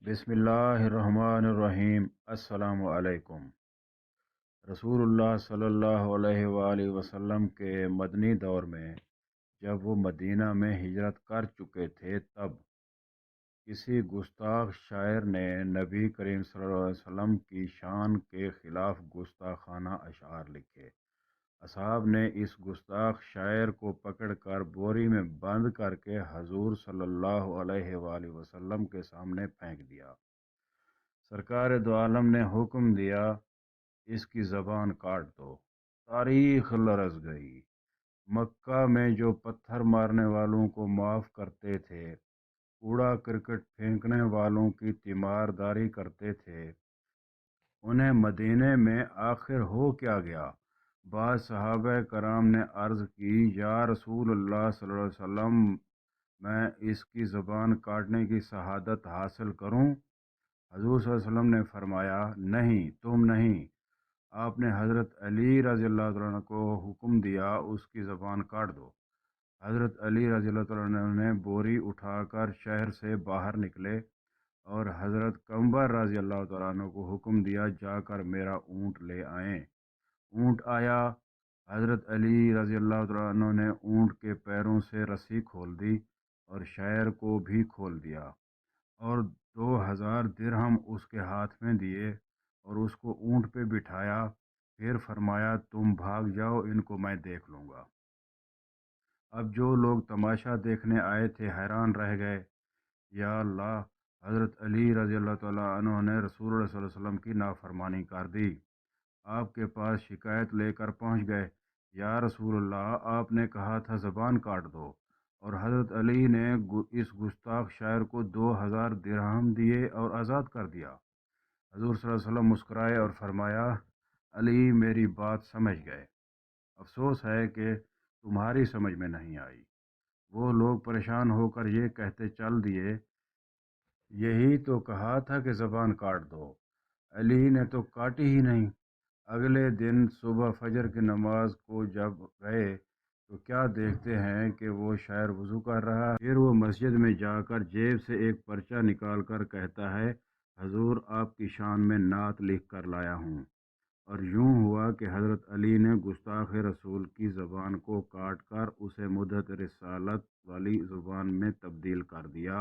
بسم اللہ الرحمن الرحیم۔ السلام علیکم۔ رسول اللہ صلی اللہ علیہ وآلہ وسلم کے مدنی دور میں جب وہ مدینہ میں ہجرت کر چکے تھے، تب کسی گستاخ شاعر نے نبی کریم صلی اللہ علیہ وسلم کی شان کے خلاف گستاخانہ اشعار لکھے۔ اصحاب نے اس گستاخ شاعر کو پکڑ کر بوری میں بند کر کے حضور صلی اللہ علیہ وآلہ وسلم کے سامنے پھینک دیا۔ سرکار دو عالم نے حکم دیا، اس کی زبان کاٹ دو۔ تاریخ لرز گئی۔ مکہ میں جو پتھر مارنے والوں کو معاف کرتے تھے، کوڑا کرکٹ پھینکنے والوں کی تیمارداری کرتے تھے، انہیں مدینے میں آخر ہو کیا گیا؟ بعض صحابہ کرام نے عرض کی، یا رسول اللہ صلی اللہ علیہ وسلم، میں اس کی زبان کاٹنے کی شہادت حاصل کروں؟ حضور صلی اللہ علیہ وسلم نے فرمایا، نہیں، تم نہیں۔ آپ نے حضرت علی رضی اللہ تعالیٰ عنہ کو حکم دیا، اس کی زبان کاٹ دو۔ حضرت علی رضی اللہ تعالیٰ عنہ نے بوری اٹھا کر شہر سے باہر نکلے اور حضرت قمبر رضی اللہ تعالیٰ عنہ کو حکم دیا، جا کر میرا اونٹ لے آئیں۔ اونٹ آیا۔ حضرت علی رضی اللہ تعالیٰ عنہ نے اونٹ کے پیروں سے رسی کھول دی اور شاعر کو بھی کھول دیا، اور 2000 درہم اس کے ہاتھ میں دیے اور اس کو اونٹ پہ بٹھایا۔ پھر فرمایا، تم بھاگ جاؤ، ان کو میں دیکھ لوں گا۔ اب جو لوگ تماشا دیکھنے آئے تھے حیران رہ گئے۔ یا اللہ! حضرت علی رضی اللہ تعالیٰ عنہ نے رسول اللہ صلی اللہ علیہ وسلم کی نافرمانی کر دی۔ آپ کے پاس شکایت لے کر پہنچ گئے، یا رسول اللہ، آپ نے کہا تھا زبان کاٹ دو، اور حضرت علی نے اس گستاخ شاعر کو 2000 درہم دیے اور آزاد کر دیا۔ حضور صلی اللہ علیہ وسلم مسکرائے اور فرمایا، علی میری بات سمجھ گئے، افسوس ہے کہ تمہاری سمجھ میں نہیں آئی۔ وہ لوگ پریشان ہو کر یہ کہتے چل دیے، یہی تو کہا تھا کہ زبان کاٹ دو، علی نے تو کاٹی ہی نہیں۔ اگلے دن صبح فجر کی نماز کو جب گئے تو کیا دیکھتے ہیں کہ وہ شاعر وضو کر رہا ہے۔ پھر وہ مسجد میں جا کر جیب سے ایک پرچہ نکال کر کہتا ہے، حضور، آپ کی شان میں نعت لکھ کر لایا ہوں۔ اور یوں ہوا کہ حضرت علی نے گستاخ رسول کی زبان کو کاٹ کر اسے مدت رسالت والی زبان میں تبدیل کر دیا۔